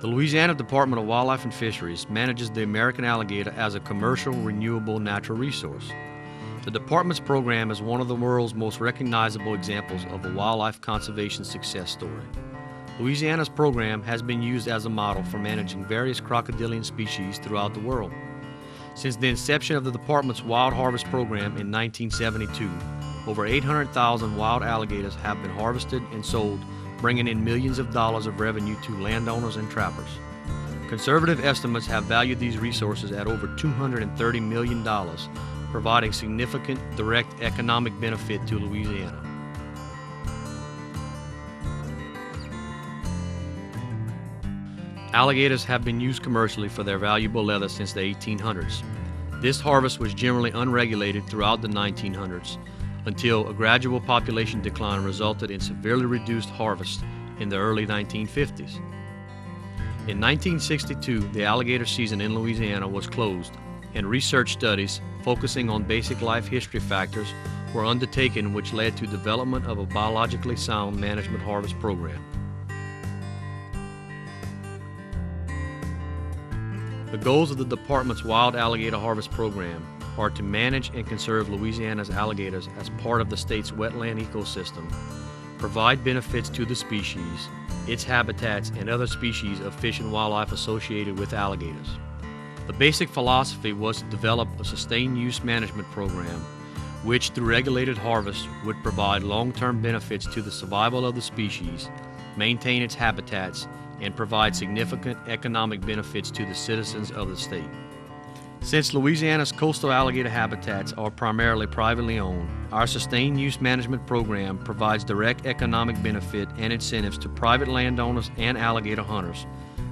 The Louisiana Department of Wildlife and Fisheries manages the American alligator as a commercial, renewable natural resource. The department's program is one of the world's most recognizable examples of a wildlife conservation success story. Louisiana's program has been used as a model for managing various crocodilian species throughout the world. Since the inception of the department's wild harvest program in 1972, over 800,000 wild alligators have been harvested and sold, bringing in millions of dollars of revenue to landowners and trappers. Conservative estimates have valued these resources at over $230 million, providing significant direct economic benefit to Louisiana. Alligators have been used commercially for their valuable leather since the 1800s. This harvest was generally unregulated throughout the 1900s until a gradual population decline resulted in severely reduced harvests in the early 1950s. In 1962, the alligator season in Louisiana was closed, and research studies focusing on basic life history factors were undertaken, which led to development of a biologically sound management harvest program. The goals of the department's wild alligator harvest program are to manage and conserve Louisiana's alligators as part of the state's wetland ecosystem, provide benefits to the species, its habitats, and other species of fish and wildlife associated with alligators. The basic philosophy was to develop a sustained use management program which, through regulated harvest, would provide long-term benefits to the survival of the species, maintain its habitats, and provide significant economic benefits to the citizens of the state. Since Louisiana's coastal alligator habitats are primarily privately owned, our sustained use management program provides direct economic benefit and incentives to private landowners and alligator hunters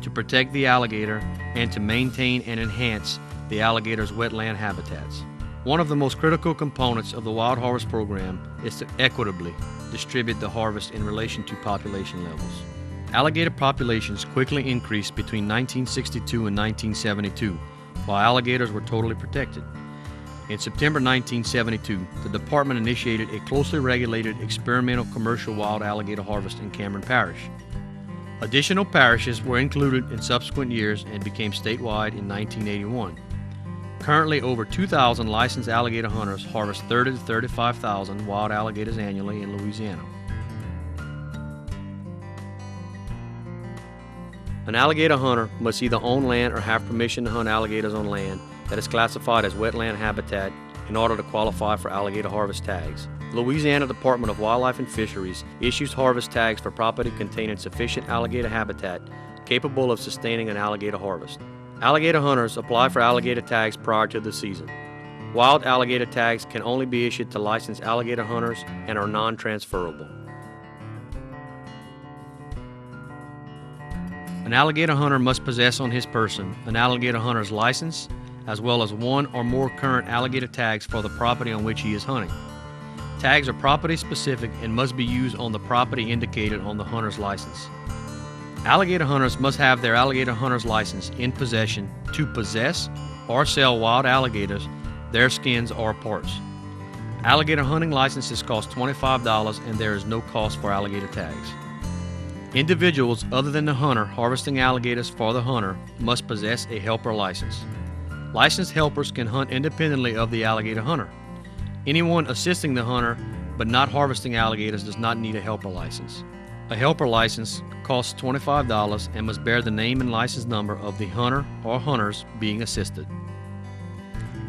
to protect the alligator and to maintain and enhance the alligator's wetland habitats. One of the most critical components of the wild harvest program is to equitably distribute the harvest in relation to population levels. Alligator populations quickly increased between 1962 and 1972, while alligators were totally protected. In September 1972, the department initiated a closely regulated experimental commercial wild alligator harvest in Cameron Parish. Additional parishes were included in subsequent years and became statewide in 1981. Currently, over 2,000 licensed alligator hunters harvest 30 to 35,000 wild alligators annually in Louisiana. An alligator hunter must either own land or have permission to hunt alligators on land that is classified as wetland habitat in order to qualify for alligator harvest tags. The Louisiana Department of Wildlife and Fisheries issues harvest tags for property containing sufficient alligator habitat capable of sustaining an alligator harvest. Alligator hunters apply for alligator tags prior to the season. Wild alligator tags can only be issued to licensed alligator hunters and are non-transferable. An alligator hunter must possess on his person an alligator hunter's license, as well as one or more current alligator tags for the property on which he is hunting. Tags are property specific and must be used on the property indicated on the hunter's license. Alligator hunters must have their alligator hunter's license in possession to possess or sell wild alligators, their skins, or parts. Alligator hunting licenses cost $25 and there is no cost for alligator tags. Individuals other than the hunter harvesting alligators for the hunter must possess a helper license. Licensed helpers can hunt independently of the alligator hunter. Anyone assisting the hunter but not harvesting alligators does not need a helper license. A helper license costs $25 and must bear the name and license number of the hunter or hunters being assisted.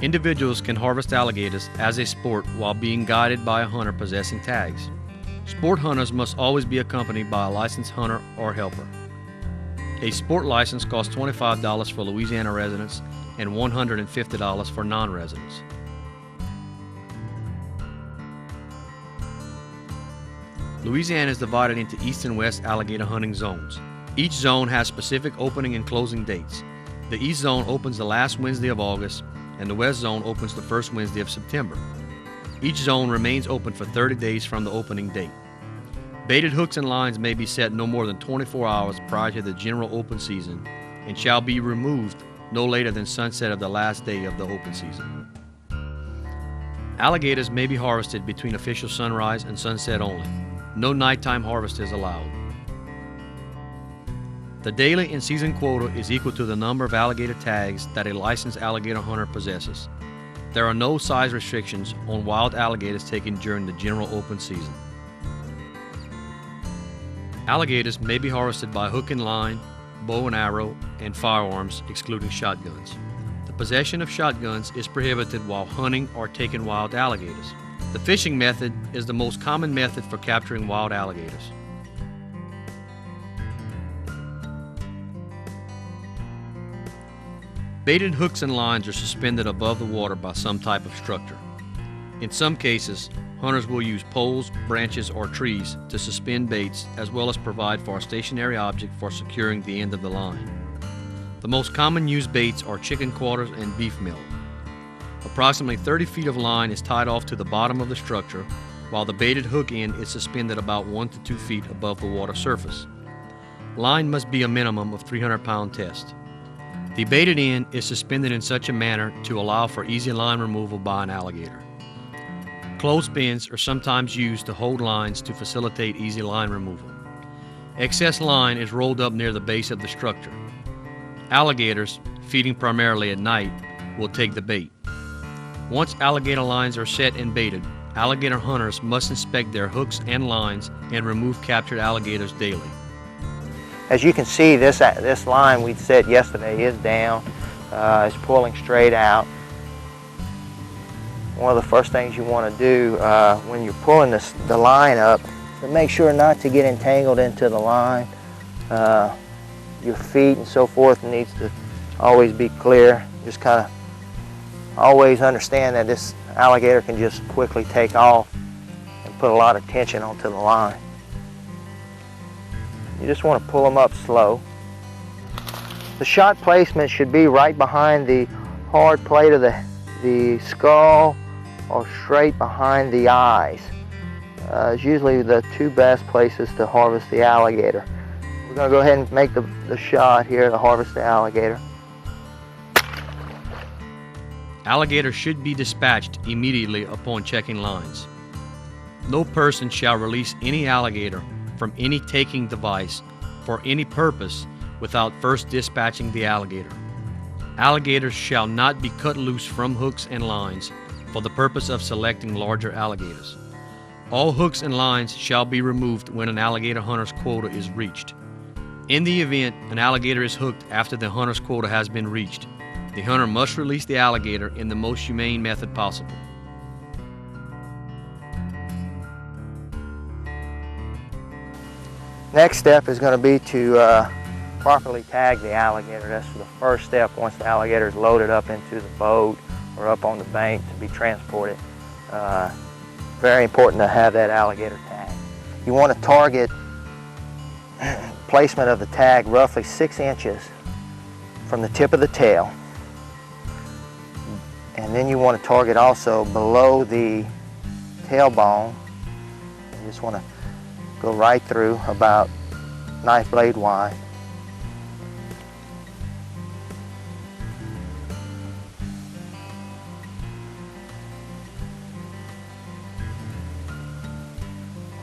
Individuals can harvest alligators as a sport while being guided by a hunter possessing tags. Sport hunters must always be accompanied by a licensed hunter or helper. A sport license costs $25 for Louisiana residents and $150 for non-residents. Louisiana is divided into east and west alligator hunting zones. Each zone has specific opening and closing dates. The east zone opens the last Wednesday of August, and the west zone opens the first Wednesday of September. Each zone remains open for 30 days from the opening date. Baited hooks and lines may be set no more than 24 hours prior to the general open season and shall be removed no later than sunset of the last day of the open season. Alligators may be harvested between official sunrise and sunset only. No nighttime harvest is allowed. The daily and season quota is equal to the number of alligator tags that a licensed alligator hunter possesses. There are no size restrictions on wild alligators taken during the general open season. Alligators may be harvested by hook and line, bow and arrow, and firearms, excluding shotguns. The possession of shotguns is prohibited while hunting or taking wild alligators. The fishing method is the most common method for capturing wild alligators. Baited hooks and lines are suspended above the water by some type of structure. In some cases, hunters will use poles, branches, or trees to suspend baits, as well as provide for a stationary object for securing the end of the line. The most common used baits are chicken quarters and beef milk. Approximately 30 feet of line is tied off to the bottom of the structure, while the baited hook end is suspended about 1 to 2 feet above the water surface. Line must be a minimum of 300-pound test. The baited end is suspended in such a manner to allow for easy line removal by an alligator. Clothespins are sometimes used to hold lines to facilitate easy line removal. Excess line is rolled up near the base of the structure. Alligators, feeding primarily at night, will take the bait. Once alligator lines are set and baited, alligator hunters must inspect their hooks and lines and remove captured alligators daily. As you can see, this line we set yesterday is down. It's pulling straight out. One of the first things you want to do when you're pulling the line up is to make sure not to get entangled into the line. Your feet and so forth needs to always be clear. Just kind of always understand that this alligator can just quickly take off and put a lot of tension onto the line. You just want to pull them up slow. The shot placement should be right behind the hard plate of the skull or straight behind the eyes. It's usually the two best places to harvest the alligator. We're going to go ahead and make the shot here to harvest the alligator. Alligators should be dispatched immediately upon checking lines. No person shall release any alligator from any taking device for any purpose without first dispatching the alligator. Alligators shall not be cut loose from hooks and lines for the purpose of selecting larger alligators. All hooks and lines shall be removed when an alligator hunter's quota is reached. In the event an alligator is hooked after the hunter's quota has been reached, the hunter must release the alligator in the most humane method possible. Next step is going to be to properly tag the alligator. That's the first step once the alligator is loaded up into the boat or up on the bank to be transported. Very important to have that alligator tag. You want to target placement of the tag roughly 6 inches from the tip of the tail. And then you want to target also below the tailbone. You just want to go right through about knife blade wide.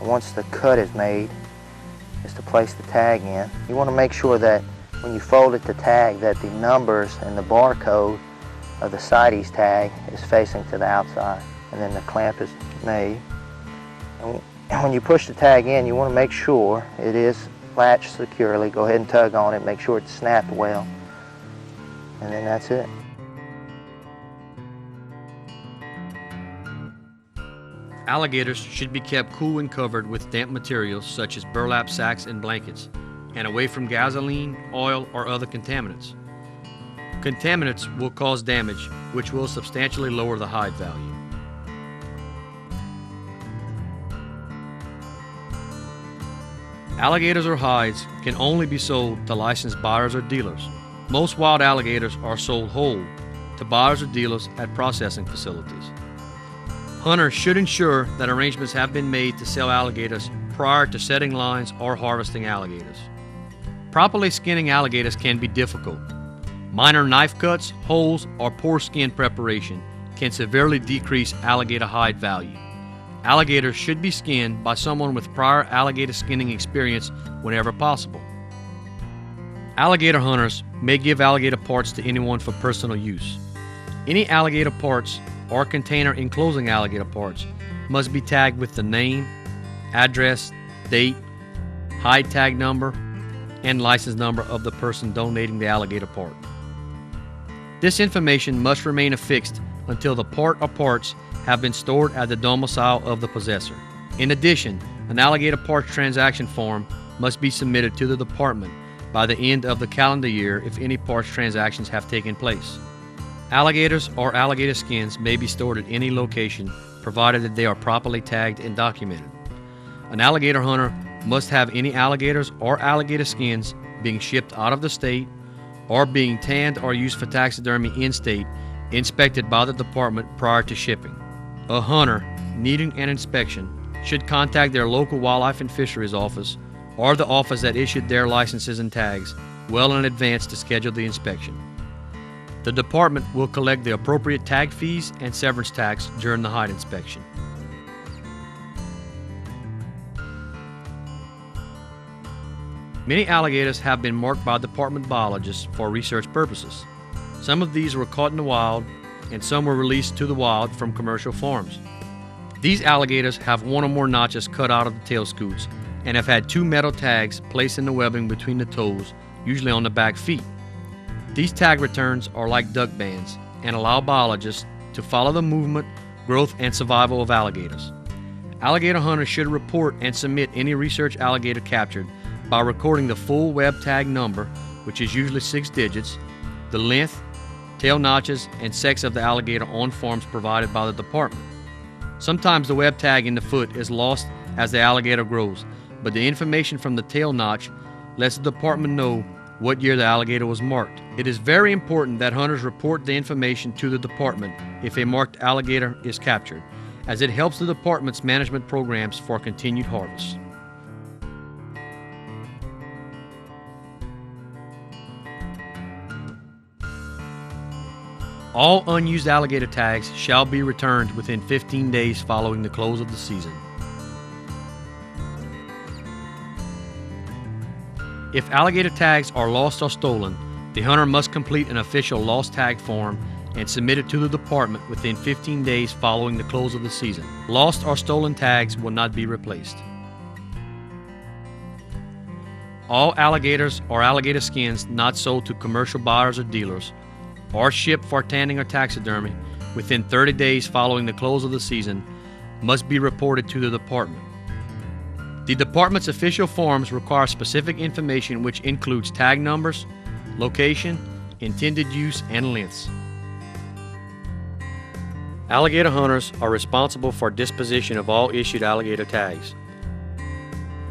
Once the cut is made, is to place the tag in. You want to make sure that when you fold it to tag that the numbers and the barcode of the CITES tag is facing to the outside, and then the clamp is made. And when you push the tag in, you want to make sure it is latched securely. Go ahead and tug on it, make sure it's snapped well, and then that's it. Alligators should be kept cool and covered with damp materials such as burlap sacks and blankets, and away from gasoline, oil, or other contaminants. Contaminants will cause damage, which will substantially lower the hide value. Alligators or hides can only be sold to licensed buyers or dealers. Most wild alligators are sold whole to buyers or dealers at processing facilities. Hunters should ensure that arrangements have been made to sell alligators prior to setting lines or harvesting alligators. Properly skinning alligators can be difficult. Minor knife cuts, holes, or poor skin preparation can severely decrease alligator hide value. Alligators should be skinned by someone with prior alligator skinning experience whenever possible. Alligator hunters may give alligator parts to anyone for personal use. Any alligator parts or container enclosing alligator parts must be tagged with the name, address, date, hide tag number, and license number of the person donating the alligator part. This information must remain affixed until the part or parts have been stored at the domicile of the possessor. In addition, an alligator parts transaction form must be submitted to the department by the end of the calendar year if any parts transactions have taken place. Alligators or alligator skins may be stored at any location provided that they are properly tagged and documented. An alligator hunter must have any alligators or alligator skins being shipped out of the state or being tanned or used for taxidermy in-state inspected by the department prior to shipping. A hunter needing an inspection should contact their local wildlife and fisheries office or the office that issued their licenses and tags well in advance to schedule the inspection. The department will collect the appropriate tag fees and severance tax during the hide inspection. Many alligators have been marked by department biologists for research purposes. Some of these were caught in the wild, and some were released to the wild from commercial farms. These alligators have one or more notches cut out of the tail scutes and have had two metal tags placed in the webbing between the toes, usually on the back feet. These tag returns are like duck bands and allow biologists to follow the movement, growth, and survival of alligators. Alligator hunters should report and submit any research alligator captured by recording the full web tag number, which is usually 6 digits, the length, tail notches, and sex of the alligator on forms provided by the department. Sometimes the web tag in the foot is lost as the alligator grows, but the information from the tail notch lets the department know what year the alligator was marked. It is very important that hunters report the information to the department if a marked alligator is captured, as it helps the department's management programs for continued harvest. All unused alligator tags shall be returned within 15 days following the close of the season. If alligator tags are lost or stolen, the hunter must complete an official lost tag form and submit it to the department within 15 days following the close of the season. Lost or stolen tags will not be replaced. All alligators or alligator skins not sold to commercial buyers or dealers or shipped for tanning or taxidermy within 30 days following the close of the season must be reported to the department. The department's official forms require specific information which includes tag numbers, location, intended use, and lengths. Alligator hunters are responsible for disposition of all issued alligator tags.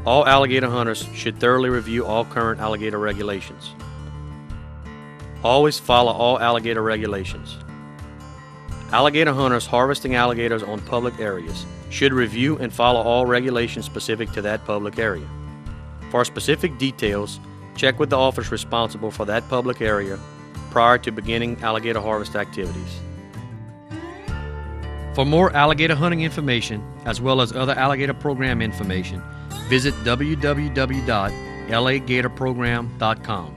All alligator hunters should thoroughly review all current alligator regulations. Always follow all alligator regulations. Alligator hunters harvesting alligators on public areas should review and follow all regulations specific to that public area. For specific details, check with the office responsible for that public area prior to beginning alligator harvest activities. For more alligator hunting information, as well as other alligator program information, visit www.allagatorprogram.com.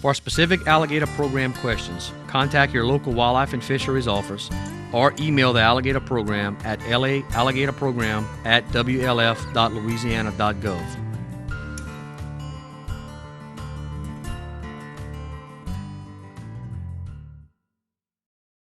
For specific alligator program questions, contact your local wildlife and fisheries office or email the alligator program at laalligatorprogram@wlf.louisiana.gov.